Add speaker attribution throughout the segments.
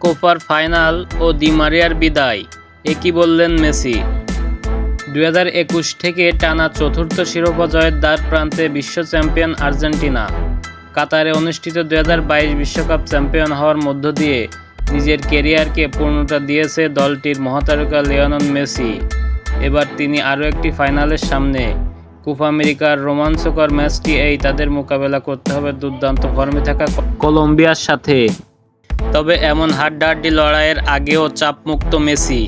Speaker 1: কোপার final ও দি মারিয়ার বিদায়, একই বললেন মেসি। 2021 থেকে টানা চতুর্থ শিরোপা জয়ের দ্বার প্রান্তে বিশ্ব চ্যাম্পিয়ন আর্জেন্টিনা। কাতারে অনুষ্ঠিত 2022 বিশ্বকাপ চ্যাম্পিয়ন হওয়ার মধ্য দিয়ে নিজের ক্যারিয়ারকে পূর্ণতা দিয়েছে দলটির মহাতারকা লিওনেল মেসি। এবার তিনি আরও একটি ফাইনালের সামনে। কোপা আমেরিকার রোমাঞ্চকর ম্যাচটি তাদের মোকাবেলা করতে হবে দুর্দান্ত ফর্মে থাকা কলম্বিয়ার সাথে। তবে এমন হাড্ডাহাড্ডি লড়াইয়ের আগেও চাপমুক্ত মেসি।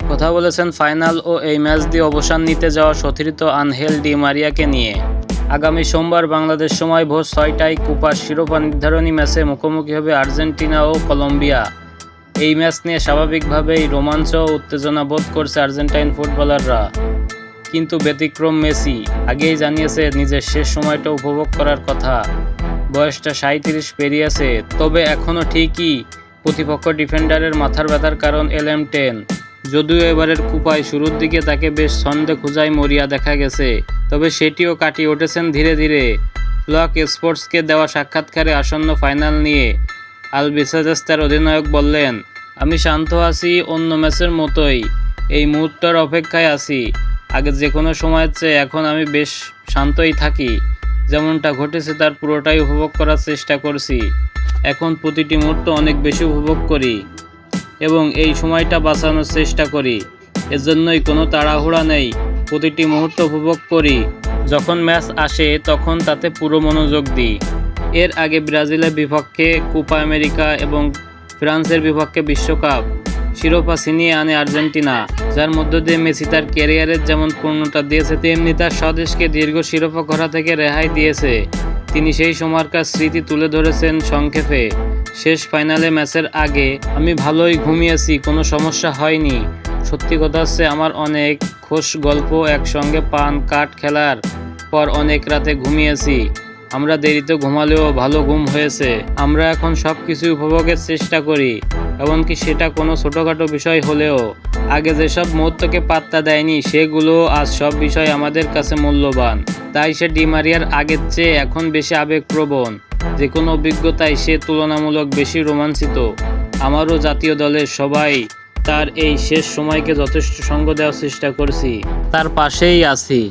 Speaker 1: কথা বলেছেন ফাইনাল ও এই ম্যাচ দিয়ে অবসান নিতে যাওয়া সতীর্থ আনহেল ডি মারিয়াকে নিয়ে। আগামী সোমবার বাংলাদেশ সময় ভোর 6টায় কোপার শিরোপা নির্ধারণী ম্যাচে মুখোমুখি হবে আর্জেন্টিনা ও কলম্বিয়া। এই ম্যাচ নিয়ে স্বাভাবিকভাবেই রোমাঞ্চ ও উত্তেজনা বোধ করছে আর্জেন্টাইন ফুটবলাররা। কিন্তু ব্যতিক্রম মেসি আগেই জানিয়েছে নিজের শেষ সময়টা উপভোগ করার কথা। বয়সটা 37 পেরিয়েছে, তবে এখনও ঠিকই প্রতিপক্ষ ডিফেন্ডারের মাথার ব্যথার কারণ LM10। যদিও এবারের কোপায় শুরুর দিকে তাকে বেশ ছন্দে খুঁজায় মরিয়া দেখা গেছে, তবে সেটিও কাটিয়ে উঠেছেন ধীরে ধীরে। ফ্লক স্পোর্টসকে দেওয়া সাক্ষাৎকারে আসন্ন ফাইনাল নিয়ে আলবিসেলেস্তের অধিনায়ক বললেন, আমি শান্ত আছি, অন্য ম্যাচের মতোই এই মুহূর্তের অপেক্ষায় আছি। আগে যে কোনো সময়ের চেয়ে এখন আমি বেশ শান্তই থাকি। যেমনটা ঘটেছে তার পুরোটাই উপভোগ করার চেষ্টা করছি। এখন প্রতিটি মুহূর্ত অনেক বেশি উপভোগ করি এবং এই সময়টা বাঁচানোর চেষ্টা করি। এজন্যই কোনো তাড়াহুড়া নেই, প্রতিটি মুহূর্ত উপভোগ করি। যখন ম্যাচ আসে তখন তাতে পুরো মনোযোগ দিই। এর আগে ব্রাজিলের বিপক্ষে কোপা আমেরিকা এবং ফ্রান্সের বিপক্ষে বিশ্বকাপ শিরোপা ছিনিয়ে আনে আর্জেন্টিনা, যার মধ্য দিয়ে মেসি তার ক্যারিয়ারের যেমন পূর্ণতা দিয়েছে তেমনি তার স্বদেশকে দীর্ঘ শিরোপা ঘোরা থেকে রেহাই দিয়েছে। তিনি সেই সময়কার স্মৃতি তুলে ধরেছেন সংক্ষেপে। শেষ ফাইনালে ম্যাচের আগে আমি ভালোই ঘুমিয়েছি, কোনো সমস্যা হয়নি। সত্যি কথা হচ্ছে আমার অনেক খোশ গল্প একসঙ্গে পান কাঠ খেলার পর অনেক রাতে ঘুমিয়েছি। আমরা দেরিতে ঘুমালেও ভালো ঘুম হয়েছে। আমরা এখন সব কিছু উপভোগের চেষ্টা করি, এমনকি সেটা কোনো ছোটোখাটো বিষয় হলেও। আগে যেসব মুহূর্তকে পাত্তা দেয়নি সেগুলো আজ সব বিষয় আমাদের কাছে মূল্যবান। তাই সে ডি মারিয়ার আগের চেয়ে এখন বেশি আবেগপ্রবণ। যে কোনো অভিজ্ঞতায় সে তুলনামূলক বেশি রোমাঞ্চিত। আমারও জাতীয় দলের সবাই তার এই শেষ সময়কে যথেষ্ট সঙ্গ দেওয়ার চেষ্টা করছি, তার পাশেই আছি।